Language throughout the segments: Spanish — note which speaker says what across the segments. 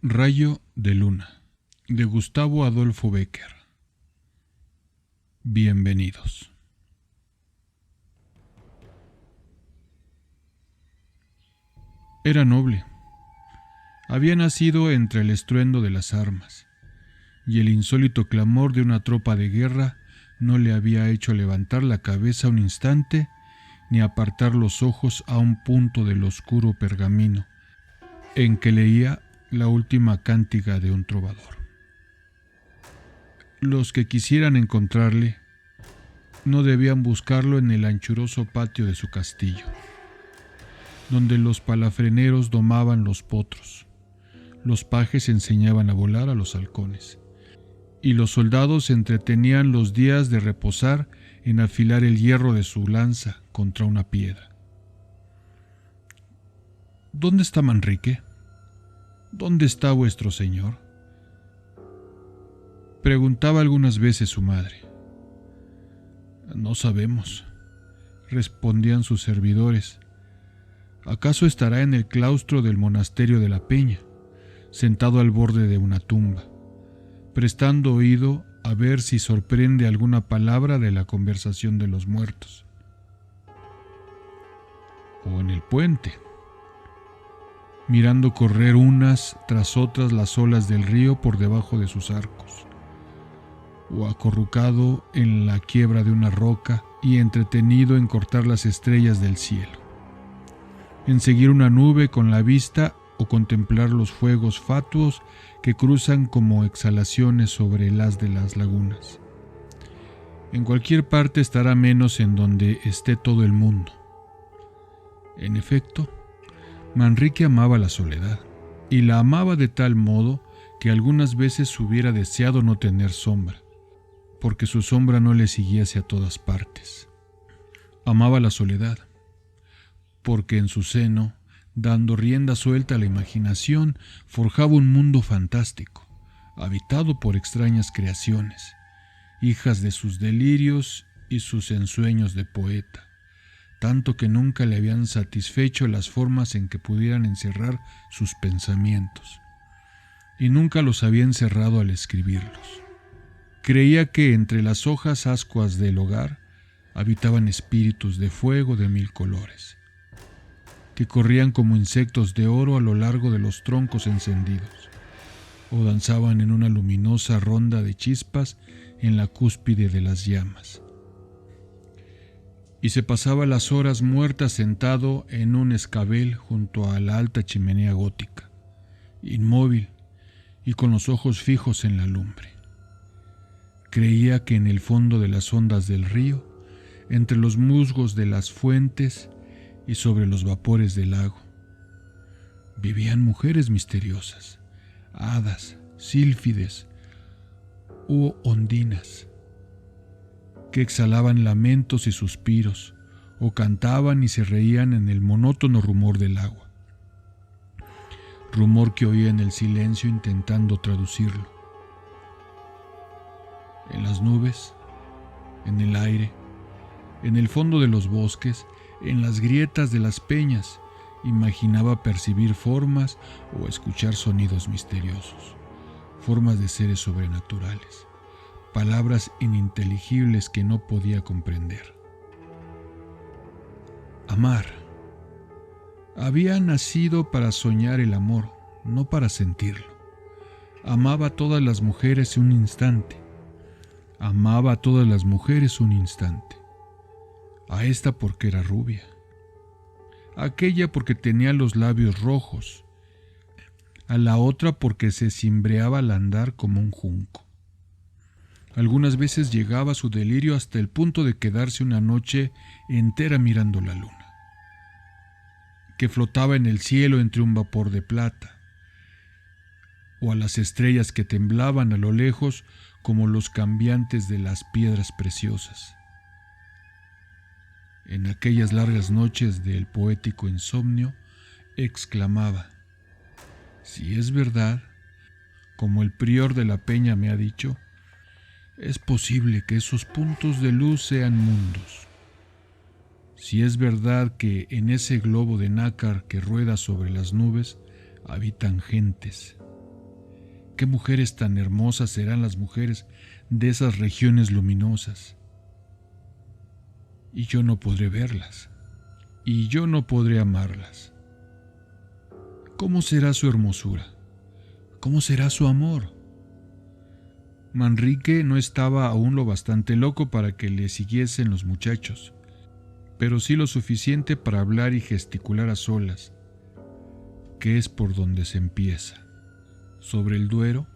Speaker 1: Rayo de luna, de Gustavo Adolfo Bécquer. Bienvenidos. Era noble. Había nacido entre el estruendo de las armas, y el insólito clamor de una tropa de guerra no le había hecho levantar la cabeza un instante ni apartar los ojos a un punto del oscuro pergamino en que leía la última cántiga de un trovador. Los que quisieran encontrarle no debían buscarlo en el anchuroso patio de su castillo, donde los palafreneros domaban los potros, los pajes enseñaban a volar a los halcones, y los soldados entretenían los días de reposar en afilar el hierro de su lanza contra una piedra. ¿Dónde está Manrique? ¿Dónde está vuestro señor?, preguntaba algunas veces su madre. No sabemos, respondían sus servidores. ¿Acaso estará en el claustro del monasterio de la Peña, sentado al borde de una tumba, prestando oído a ver si sorprende alguna palabra de la conversación de los muertos? ¿O en el puente, mirando correr unas tras otras las olas del río por debajo de sus arcos? ¿O acurrucado en la quiebra de una roca y entretenido en cortar las estrellas del cielo, en seguir una nube con la vista o contemplar los fuegos fatuos que cruzan como exhalaciones sobre el haz de las lagunas? En cualquier parte estará, menos en donde esté todo el mundo. En efecto, Manrique amaba la soledad, y la amaba de tal modo que algunas veces hubiera deseado no tener sombra, porque su sombra no le siguiese a todas partes. Amaba la soledad, porque en su seno, dando rienda suelta a la imaginación, forjaba un mundo fantástico, habitado por extrañas creaciones, hijas de sus delirios y sus ensueños de poeta, tanto que nunca le habían satisfecho las formas en que pudieran encerrar sus pensamientos, y nunca los había encerrado al escribirlos. Creía que entre las hojas ascuas del hogar habitaban espíritus de fuego de 1000 colores, que corrían como insectos de oro a lo largo de los troncos encendidos, o danzaban en una luminosa ronda de chispas en la cúspide de las llamas. Y se pasaba las horas muertas sentado en un escabel junto a la alta chimenea gótica, inmóvil y con los ojos fijos en la lumbre. Creía que en el fondo de las ondas del río, entre los musgos de las fuentes y sobre los vapores del lago, vivían mujeres misteriosas, hadas, sílfides u ondinas, que exhalaban lamentos y suspiros, o cantaban y se reían en el monótono rumor del agua, rumor que oía en el silencio intentando traducirlo. En las nubes, en el aire, en el fondo de los bosques, en las grietas de las peñas, imaginaba percibir formas o escuchar sonidos misteriosos, formas de seres sobrenaturales, palabras ininteligibles que no podía comprender. Amar. Había nacido para soñar el amor, no para sentirlo. Amaba a todas las mujeres un instante. Amaba a todas las mujeres un instante. A esta porque era rubia, a aquella porque tenía los labios rojos, a la otra porque se cimbreaba al andar como un junco. Algunas veces llegaba su delirio hasta el punto de quedarse una noche entera mirando la luna, que flotaba en el cielo entre un vapor de plata, o a las estrellas que temblaban a lo lejos como los cambiantes de las piedras preciosas. En aquellas largas noches del poético insomnio, exclamaba: si es verdad, como el prior de la Peña me ha dicho, es posible que esos puntos de luz sean mundos. Si es verdad que en ese globo de nácar que rueda sobre las nubes habitan gentes. ¿Qué mujeres tan hermosas serán las mujeres de esas regiones luminosas? Y yo no podré verlas, y yo no podré amarlas. ¿Cómo será su hermosura? ¿Cómo será su amor? Manrique no estaba aún lo bastante loco para que le siguiesen los muchachos, pero sí lo suficiente para hablar y gesticular a solas, que es por donde se empieza. Sobre el Duero,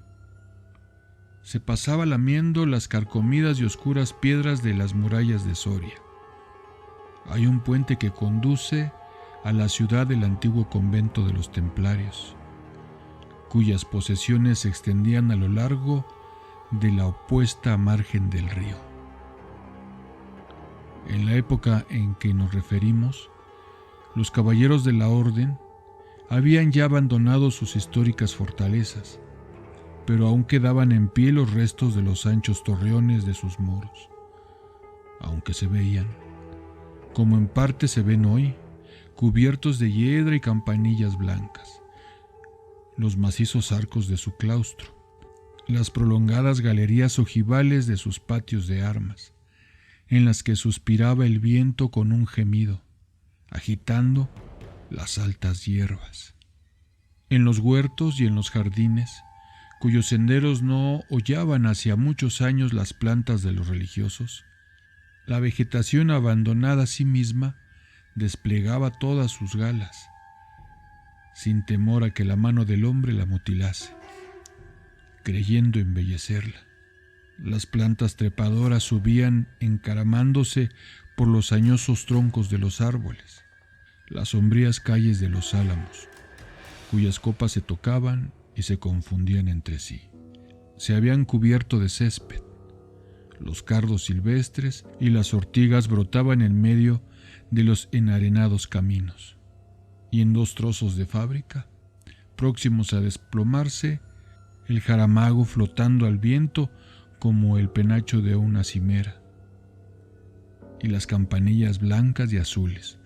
Speaker 1: se pasaba lamiendo las carcomidas y oscuras piedras de las murallas de Soria. Hay un puente que conduce a la ciudad del antiguo convento de los Templarios, cuyas posesiones se extendían a lo largo de la opuesta margen del río. En la época en que nos referimos, los caballeros de la Orden habían ya abandonado sus históricas fortalezas, pero aún quedaban en pie los restos de los anchos torreones de sus muros, aunque se veían, como en parte se ven hoy, cubiertos de hiedra y campanillas blancas, los macizos arcos de su claustro, las prolongadas galerías ojivales de sus patios de armas, en las que suspiraba el viento con un gemido, agitando las altas hierbas. En los huertos y en los jardines, cuyos senderos no hollaban hacía muchos años las plantas de los religiosos, la vegetación abandonada a sí misma desplegaba todas sus galas, sin temor a que la mano del hombre la mutilase, creyendo embellecerla. Las plantas trepadoras subían encaramándose por los añosos troncos de los árboles, las sombrías calles de los álamos, cuyas copas se tocaban y se confundían entre sí. Se habían cubierto de césped, los cardos silvestres y las ortigas brotaban en medio de los enarenados caminos, y en dos trozos de fábrica, próximos a desplomarse, el jaramago flotando al viento como el penacho de una cimera, y las campanillas blancas y azules,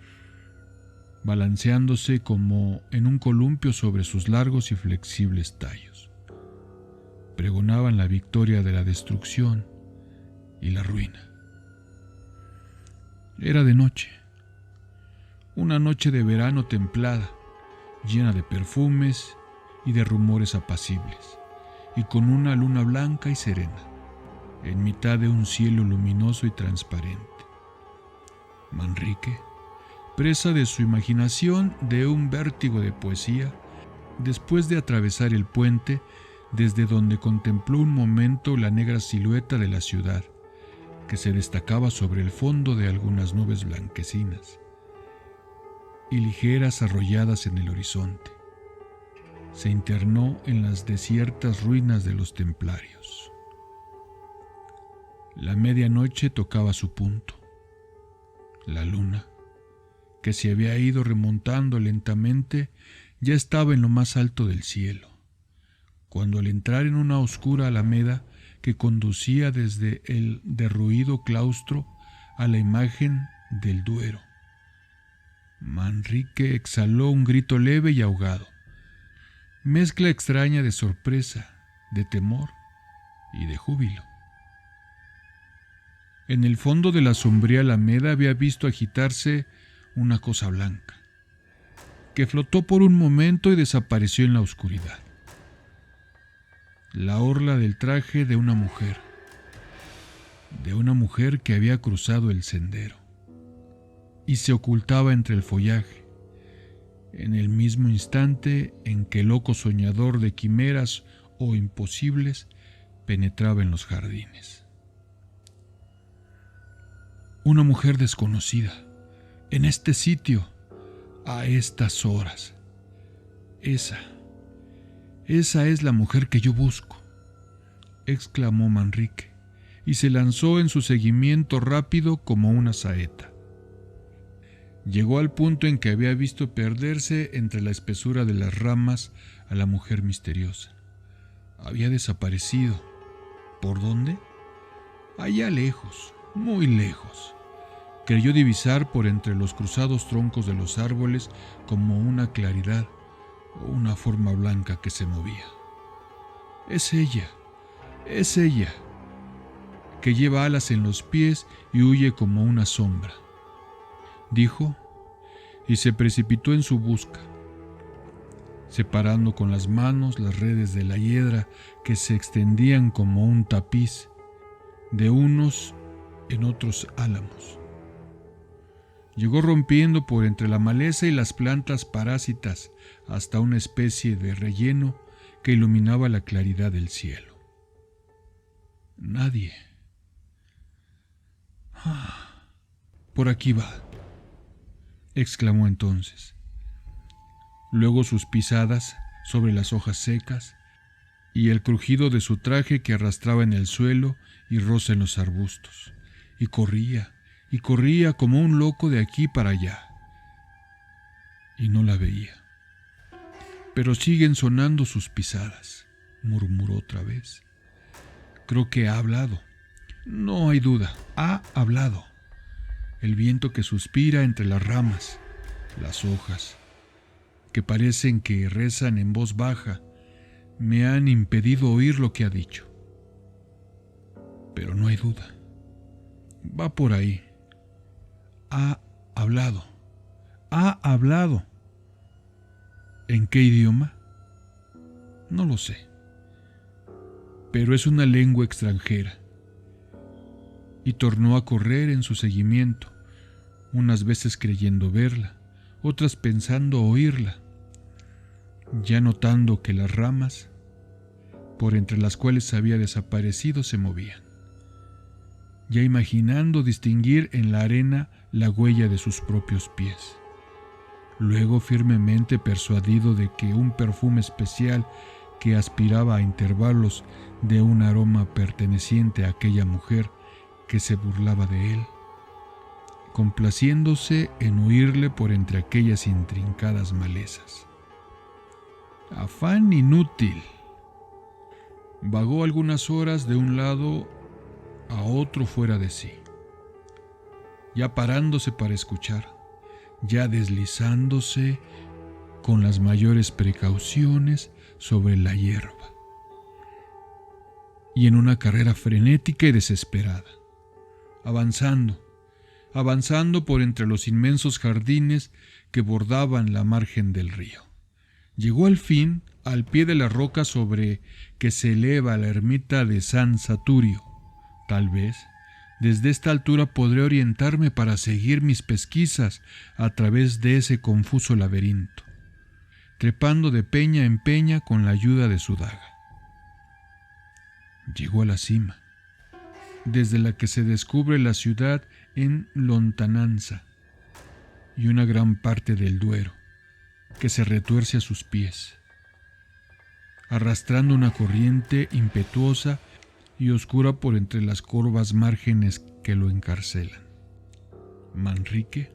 Speaker 1: balanceándose como en un columpio sobre sus largos y flexibles tallos, pregonaban la victoria de la destrucción y la ruina. Era de noche, una noche de verano templada, llena de perfumes y de rumores apacibles, y con una luna blanca y serena, en mitad de un cielo luminoso y transparente. Manrique, presa de su imaginación de un vértigo de poesía, después de atravesar el puente, desde donde contempló un momento la negra silueta de la ciudad, que se destacaba sobre el fondo de algunas nubes blanquecinas y ligeras arrolladas en el horizonte, se internó en las desiertas ruinas de los templarios. La medianoche tocaba su punto. La luna, que se había ido remontando lentamente, ya estaba en lo más alto del cielo, cuando al entrar en una oscura alameda que conducía desde el derruido claustro a la imagen del Duero, Manrique exhaló un grito leve y ahogado, mezcla extraña de sorpresa, de temor y de júbilo. En el fondo de la sombría alameda había visto agitarse una cosa blanca, que flotó por un momento y desapareció en la oscuridad. La orla del traje de una mujer que había cruzado el sendero y se ocultaba entre el follaje, en el mismo instante en que el loco soñador de quimeras o imposibles penetraba en los jardines. Una mujer desconocida, en este sitio, a estas horas. Esa es la mujer que yo busco, exclamó Manrique, y se lanzó en su seguimiento rápido como una saeta. Llegó al punto en que había visto perderse entre la espesura de las ramas a la mujer misteriosa. Había desaparecido. ¿Por dónde? Allá lejos, muy lejos. Creyó divisar por entre los cruzados troncos de los árboles como una claridad o una forma blanca que se movía. es ella, que lleva alas en los pies y huye como una sombra, dijo, y se precipitó en su busca, separando con las manos las redes de la hiedra que se extendían como un tapiz de unos en otros álamos. Llegó rompiendo por entre la maleza y las plantas parásitas hasta una especie de relleno que iluminaba la claridad del cielo. Nadie. Por aquí va, exclamó entonces. Luego sus pisadas sobre las hojas secas y el crujido de su traje que arrastraba en el suelo y roza en los arbustos, y corría como un loco de aquí para allá. Y no la veía. Pero siguen sonando sus pisadas, murmuró otra vez. Creo que ha hablado. No hay duda, ha hablado. El viento que suspira entre las ramas, las hojas, que parecen que rezan en voz baja, me han impedido oír lo que ha dicho. Pero no hay duda. Va por ahí. Ha hablado. Ha hablado. ¿En qué idioma? No lo sé. Pero es una lengua extranjera. Y tornó a correr en su seguimiento, unas veces creyendo verla, otras pensando oírla, ya notando que las ramas, por entre las cuales había desaparecido, se movían, ya imaginando distinguir en la arena la huella de sus propios pies. Luego, firmemente persuadido de que un perfume especial que aspiraba a intervalos de un aroma perteneciente a aquella mujer que se burlaba de él, complaciéndose en huirle por entre aquellas intrincadas malezas. Afán inútil. Vagó algunas horas de un lado a otro fuera de sí, ya parándose para escuchar, ya deslizándose con las mayores precauciones sobre la hierba, y en una carrera frenética y desesperada, avanzando por entre los inmensos jardines que bordaban la margen del río. Llegó al fin al pie de la roca sobre que se eleva la ermita de San Saturio. Tal vez desde esta altura podré orientarme para seguir mis pesquisas a través de ese confuso laberinto, trepando de peña en peña con la ayuda de su daga. Llegó a la cima, desde la que se descubre la ciudad en lontananza y una gran parte del Duero, que se retuerce a sus pies, arrastrando una corriente impetuosa y oscura por entre las corvas márgenes que lo encarcelan. Manrique,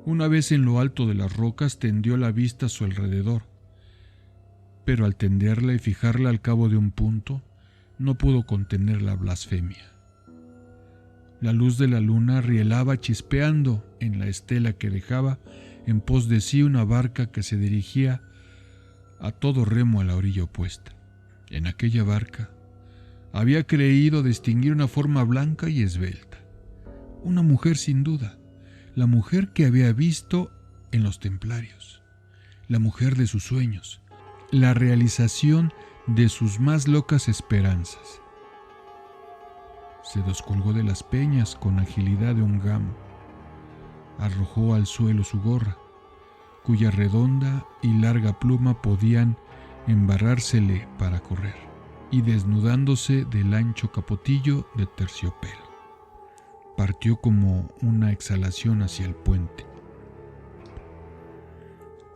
Speaker 1: una vez en lo alto de las rocas, tendió la vista a su alrededor, pero al tenderla y fijarla al cabo de un punto, no pudo contener la blasfemia. La luz de la luna rielaba chispeando en la estela que dejaba en pos de sí una barca que se dirigía a todo remo a la orilla opuesta. En aquella barca había creído distinguir una forma blanca y esbelta. Una mujer sin duda, la mujer que había visto en los templarios, la mujer de sus sueños, la realización de sus más locas esperanzas. Se descolgó de las peñas con agilidad de un gamo, arrojó al suelo su gorra, cuya redonda y larga pluma podían embarrársele para correr, y desnudándose del ancho capotillo de terciopelo, partió como una exhalación hacia el puente.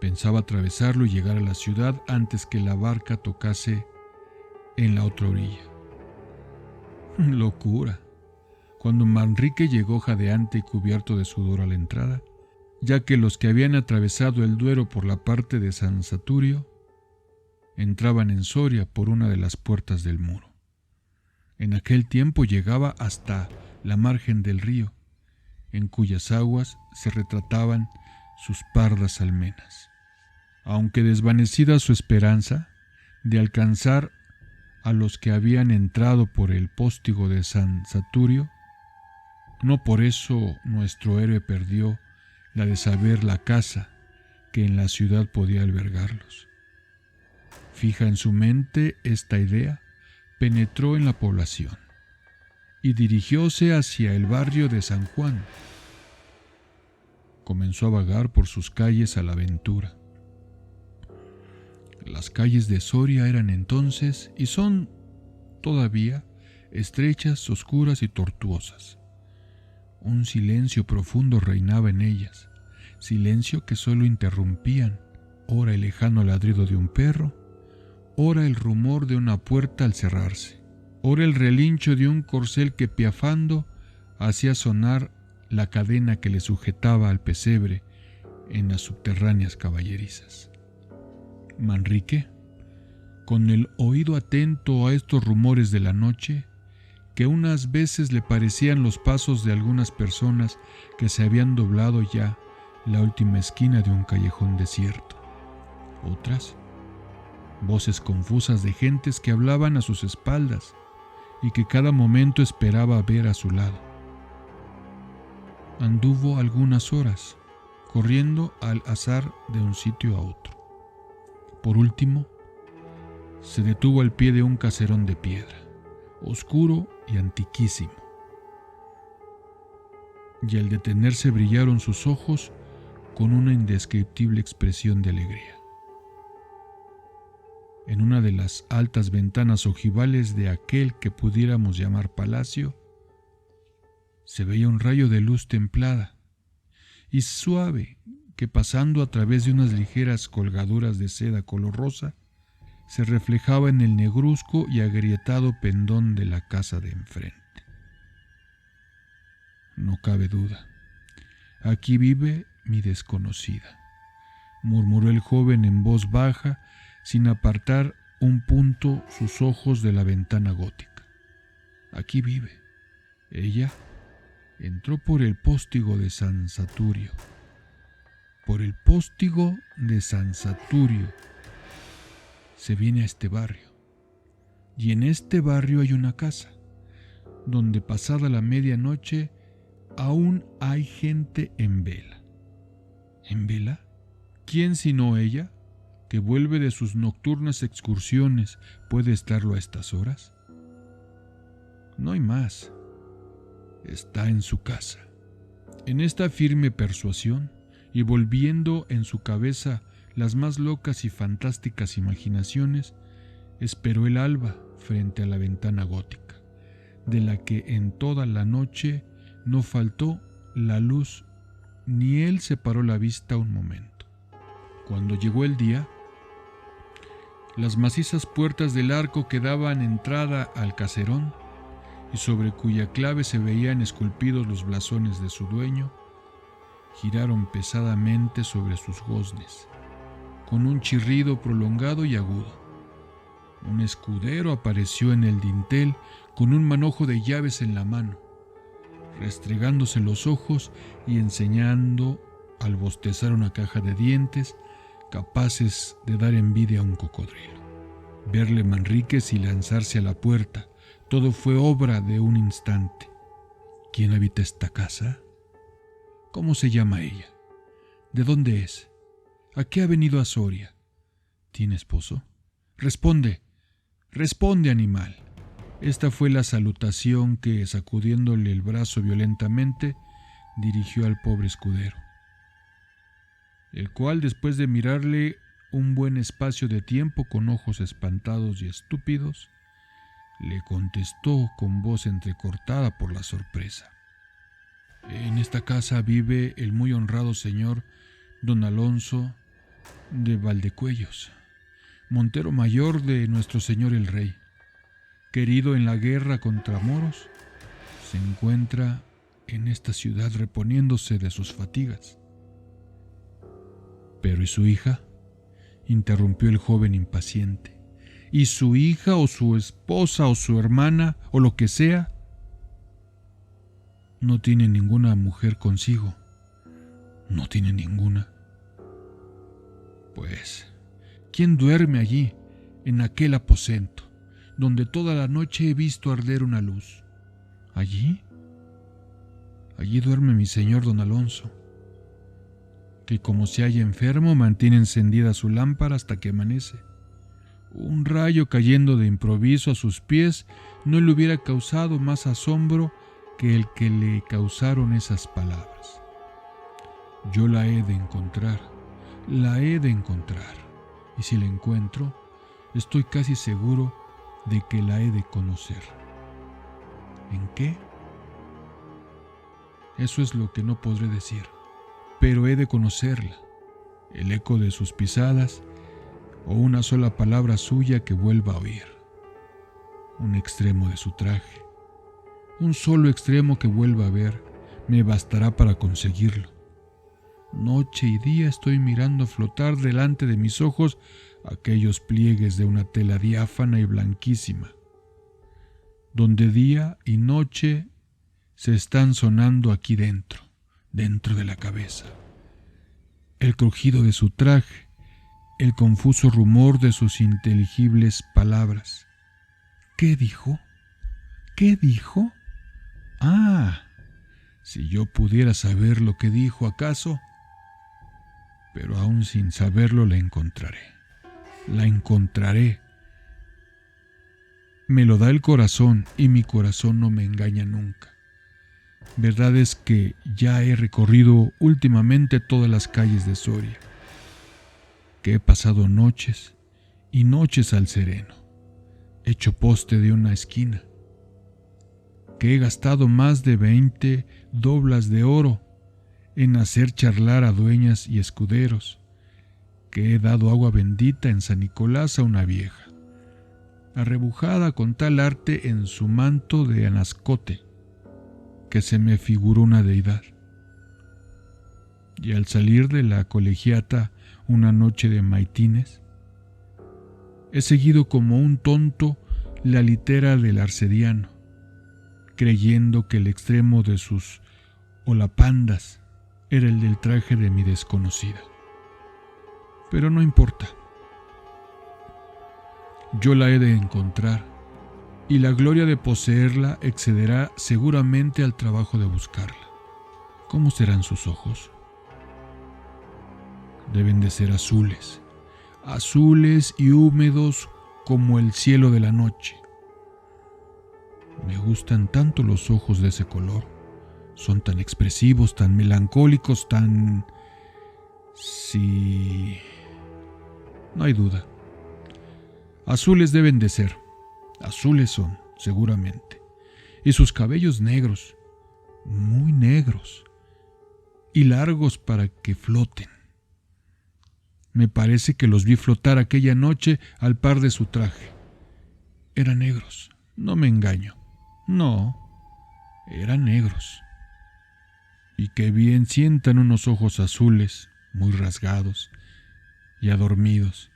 Speaker 1: Pensaba atravesarlo y llegar a la ciudad antes que la barca tocase en la otra orilla. Locura. Cuando Manrique llegó jadeante y cubierto de sudor a la entrada, ya que los que habían atravesado el Duero por la parte de San Saturio entraban en Soria por una de las puertas del muro. En aquel tiempo llegaba hasta la margen del río, en cuyas aguas se retrataban sus pardas almenas. Aunque desvanecida su esperanza, de alcanzar a los que habían entrado por el póstigo de San Saturio. No por eso nuestro héroe perdió la de saber la casa que en la ciudad podía albergarlos. Fija en su mente esta idea, penetró en la población y dirigióse hacia el barrio de San Juan. Comenzó a vagar por sus calles a la aventura. Las calles de Soria eran entonces, y son todavía, estrechas, oscuras y tortuosas. Un silencio profundo reinaba en ellas, silencio que solo interrumpían, ora el lejano ladrido de un perro, ora el rumor de una puerta al cerrarse, ora el relincho de un corcel que piafando hacía sonar la cadena que le sujetaba al pesebre en las subterráneas caballerizas. Manrique, con el oído atento a estos rumores de la noche, que unas veces le parecían los pasos de algunas personas que se habían doblado ya la última esquina de un callejón desierto, otras, voces confusas de gentes que hablaban a sus espaldas y que cada momento esperaba ver a su lado. Anduvo algunas horas, corriendo al azar de un sitio a otro. Por último, se detuvo al pie de un caserón de piedra, oscuro y antiquísimo. Y al detenerse brillaron sus ojos con una indescriptible expresión de alegría. En una de las altas ventanas ojivales de aquel que pudiéramos llamar palacio, se veía un rayo de luz templada y suave que, pasando a través de unas ligeras colgaduras de seda color rosa, se reflejaba en el negruzco y agrietado pendón de la casa de enfrente. No cabe duda, aquí vive mi desconocida, murmuró el joven en voz baja, sin apartar un punto sus ojos de la ventana gótica. Aquí vive. Ella entró por el póstigo de San Saturio. Por el póstigo de San Saturio se viene a este barrio. Y en este barrio hay una casa, donde pasada la medianoche aún hay gente en vela. ¿En vela? ¿Quién sino ella, que vuelve de sus nocturnas excursiones, puede estarlo a estas horas? No hay más. Está en su casa. En esta firme persuasión, y volviendo en su cabeza las más locas y fantásticas imaginaciones, esperó el alba frente a la ventana gótica, de la que en toda la noche no faltó la luz, ni él separó la vista un momento. Cuando llegó el día, las macizas puertas del arco que daban entrada al caserón, y sobre cuya clave se veían esculpidos los blasones de su dueño, giraron pesadamente sobre sus goznes, con un chirrido prolongado y agudo. Un escudero apareció en el dintel con un manojo de llaves en la mano, restregándose los ojos y enseñando al bostezar una caja de dientes capaces de dar envidia a un cocodrilo. Verle Manríquez y lanzarse a la puerta, todo fue obra de un instante. ¿Quién habita esta casa? ¿Cómo se llama ella? ¿De dónde es? ¿A qué ha venido a Soria? ¿Tiene esposo? Responde, responde, animal. Esta fue la salutación que, sacudiéndole el brazo violentamente, dirigió al pobre escudero, el cual, después de mirarle un buen espacio de tiempo con ojos espantados y estúpidos, le contestó con voz entrecortada por la sorpresa: en esta casa vive el muy honrado señor don Alonso de Valdecuellos, montero mayor de nuestro señor el rey, querido en la guerra contra moros. Se encuentra en esta ciudad reponiéndose de sus fatigas. Pero ¿y su hija?, interrumpió el joven impaciente. ¿Y su hija o su esposa o su hermana o lo que sea? No tiene ninguna mujer consigo. No tiene ninguna. Pues, ¿quién duerme allí, en aquel aposento, donde toda la noche he visto arder una luz. Allí duerme mi señor don Alonso, que como se halla enfermo mantiene encendida su lámpara hasta que amanece. Un rayo cayendo de improviso a sus pies no le hubiera causado más asombro que el que le causaron esas palabras. Yo la he de encontrar, y si la encuentro, estoy casi seguro de que la he de conocer. ¿En qué? Eso es lo que no podré decir, pero he de conocerla, el eco de sus pisadas o una sola palabra suya que vuelva a oír. Un extremo de su traje, un solo extremo que vuelva a ver, me bastará para conseguirlo. Noche y día estoy mirando flotar delante de mis ojos aquellos pliegues de una tela diáfana y blanquísima, donde día y noche se están sonando aquí dentro de la cabeza. El crujido de su traje, el confuso rumor de sus ininteligibles palabras. ¿Qué dijo? ¿Qué dijo? Ah, si yo pudiera saber lo que dijo, ¿acaso? Pero aún sin saberlo la encontraré. La encontraré. Me lo da el corazón y mi corazón no me engaña nunca. Verdad es que ya he recorrido últimamente todas las calles de Soria, que he pasado noches y noches al sereno, hecho poste de una esquina, que he gastado más de 20 doblas de oro en hacer charlar a dueñas y escuderos, que he dado agua bendita en San Nicolás a una vieja, arrebujada con tal arte en su manto de anascote, que se me figuró una deidad. Y al salir de la colegiata una noche de maitines, he seguido como un tonto la litera del arcediano, creyendo que el extremo de sus holapandas era el del traje de mi desconocida. Pero no importa. Yo la he de encontrar, y la gloria de poseerla excederá seguramente al trabajo de buscarla. ¿Cómo serán sus ojos? Deben de ser azules, azules y húmedos como el cielo de la noche. Me gustan tanto los ojos de ese color. Son tan expresivos, tan melancólicos, tan... Sí... No hay duda. Azules deben de ser. Azules son, seguramente. Y sus cabellos negros, muy negros, y largos para que floten. Me parece que los vi flotar aquella noche al par de su traje. Eran negros, no me engaño. No, eran negros. Y qué bien sientan unos ojos azules, muy rasgados y adormidos,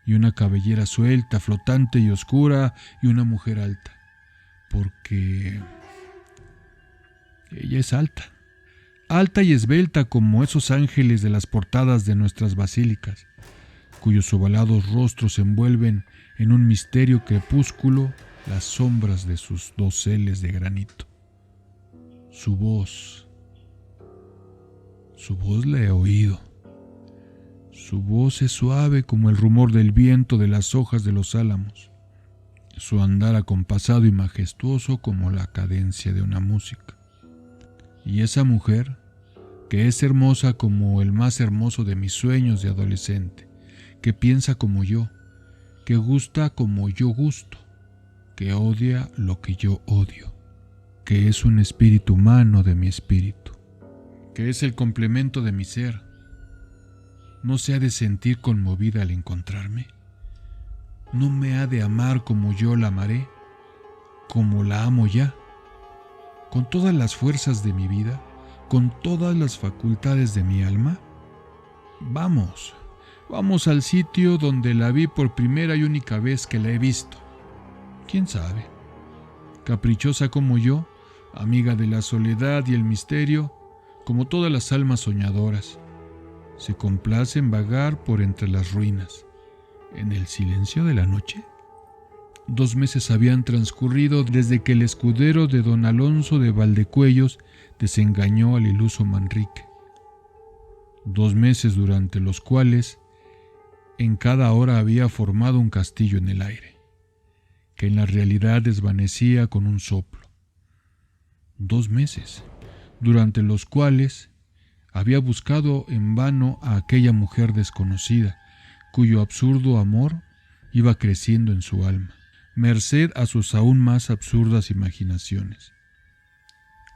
Speaker 1: y una cabellera suelta, flotante y oscura, y una mujer alta, porque ella es alta, alta y esbelta como esos ángeles de las portadas de nuestras basílicas, cuyos ovalados rostros envuelven en un misterio crepúsculo las sombras de sus doseles de granito. Su voz la he oído. Su voz es suave como el rumor del viento de las hojas de los álamos, su andar acompasado y majestuoso como la cadencia de una música. Y esa mujer, que es hermosa como el más hermoso de mis sueños de adolescente, que piensa como yo, que gusta como yo gusto, que odia lo que yo odio, que es un espíritu humano de mi espíritu, que es el complemento de mi ser, ¿no se ha de sentir conmovida al encontrarme? ¿No me ha de amar como yo la amaré, como la amo ya? ¿Con todas las fuerzas de mi vida, con todas las facultades de mi alma? Vamos al sitio donde la vi por primera y única vez que la he visto. ¿Quién sabe? Caprichosa como yo, amiga de la soledad y el misterio, como todas las almas soñadoras, se complace en vagar por entre las ruinas, en el silencio de la noche. 2 meses habían transcurrido desde que el escudero de don Alonso de Valdecuellos desengañó al iluso Manrique. 2 meses durante los cuales en cada hora había formado un castillo en el aire, que en la realidad desvanecía con un soplo. 2 meses durante los cuales había buscado en vano a aquella mujer desconocida, cuyo absurdo amor iba creciendo en su alma, merced a sus aún más absurdas imaginaciones.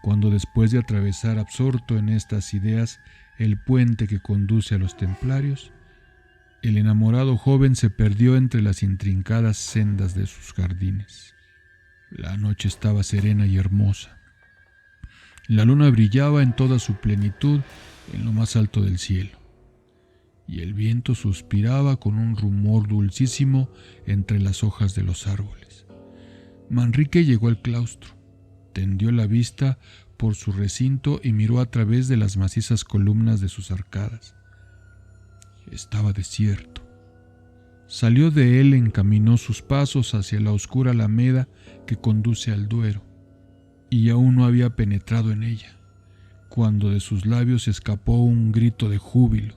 Speaker 1: Cuando después de atravesar absorto en estas ideas el puente que conduce a los templarios, el enamorado joven se perdió entre las intrincadas sendas de sus jardines. La noche estaba serena y hermosa. La luna brillaba en toda su plenitud en lo más alto del cielo, y el viento suspiraba con un rumor dulcísimo entre las hojas de los árboles. Manrique llegó al claustro, tendió la vista por su recinto y miró a través de las macizas columnas de sus arcadas. Estaba desierto. Salió de él, encaminó sus pasos hacia la oscura alameda que conduce al Duero, y aún no había penetrado en ella, cuando de sus labios escapó un grito de júbilo.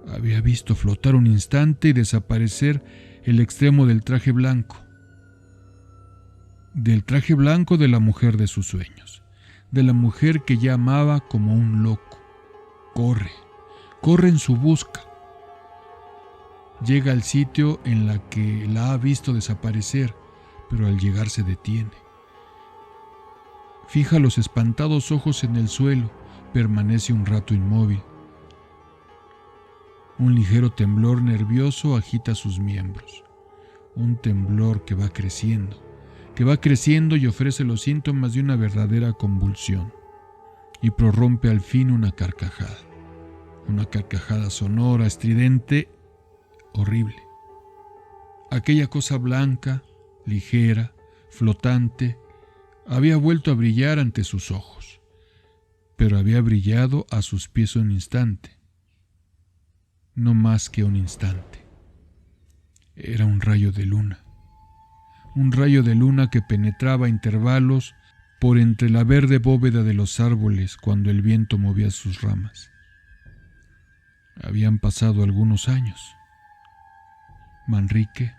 Speaker 1: Había visto flotar un instante y desaparecer el extremo del traje blanco de la mujer de sus sueños, de la mujer que ya amaba como un loco. Corre en su busca. Llega al sitio en la que la ha visto desaparecer, pero al llegar se detiene. Fija los espantados ojos en el suelo, permanece un rato inmóvil. Un ligero temblor nervioso agita sus miembros, un temblor que va creciendo y ofrece los síntomas de una verdadera convulsión, y prorrumpe al fin una carcajada sonora, estridente, horrible. Aquella cosa blanca, ligera, flotante, había vuelto a brillar ante sus ojos, pero había brillado a sus pies un instante, no más que un instante. Era un rayo de luna que penetraba a intervalos por entre la verde bóveda de los árboles cuando el viento movía sus ramas. Habían pasado algunos años. Manrique,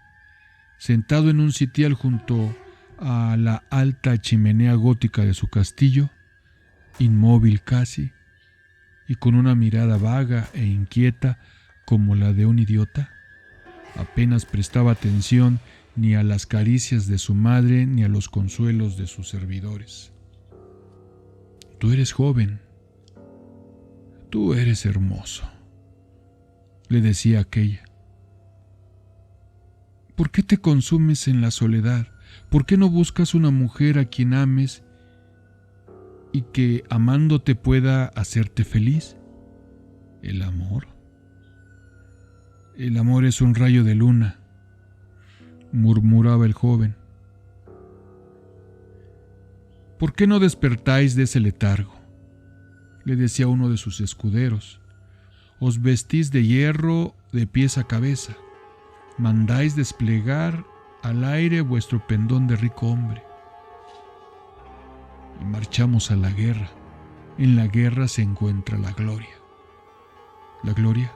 Speaker 1: sentado en un sitial junto a la alta chimenea gótica de su castillo, inmóvil casi, y con una mirada vaga e inquieta como la de un idiota, apenas prestaba atención ni a las caricias de su madre ni a los consuelos de sus servidores. Tú eres joven, tú eres hermoso, le decía aquella. ¿Por qué te consumes en la soledad? ¿Por qué no buscas una mujer a quien ames y que amándote pueda hacerte feliz? El amor es un rayo de luna, murmuraba el joven. ¿Por qué no despertáis de ese letargo?, le decía uno de sus escuderos. Os vestís de hierro de pies a cabeza, mandáis desplegar al aire vuestro pendón de rico hombre. Y marchamos a la guerra. En la guerra se encuentra la gloria. ¿La gloria?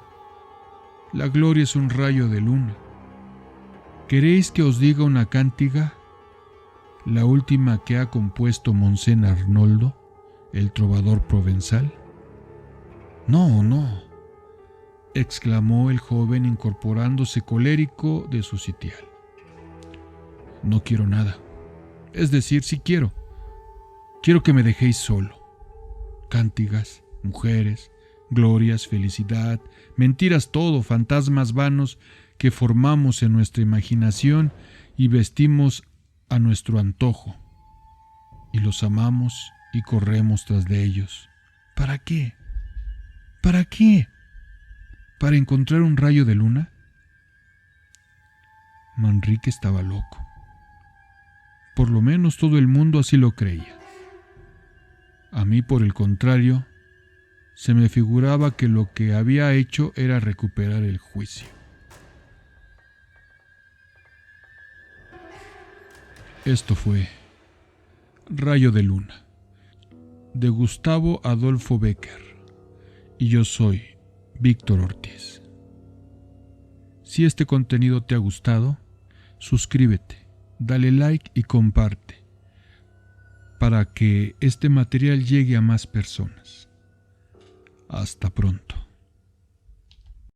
Speaker 1: La gloria es un rayo de luna. ¿Queréis que os diga una cántiga? La última que ha compuesto Monsén Arnoldo, el trovador provenzal. No, exclamó el joven incorporándose colérico de su sitial. No quiero nada. Es decir, sí quiero. Quiero que me dejéis solo. Cántigas, mujeres, glorias, felicidad, mentiras, todo, fantasmas vanos que formamos en nuestra imaginación y vestimos a nuestro antojo, y los amamos y corremos tras de ellos. ¿Para qué? ¿Para qué? ¿Para encontrar un rayo de luna? Manrique estaba loco. Por lo menos todo el mundo así lo creía. A mí, por el contrario, se me figuraba que lo que había hecho era recuperar el juicio. Esto fue Rayo de Luna, de Gustavo Adolfo Bécquer, y yo soy Víctor Ortiz. Si este contenido te ha gustado, suscríbete, dale like y comparte para que este material llegue a más personas. Hasta pronto.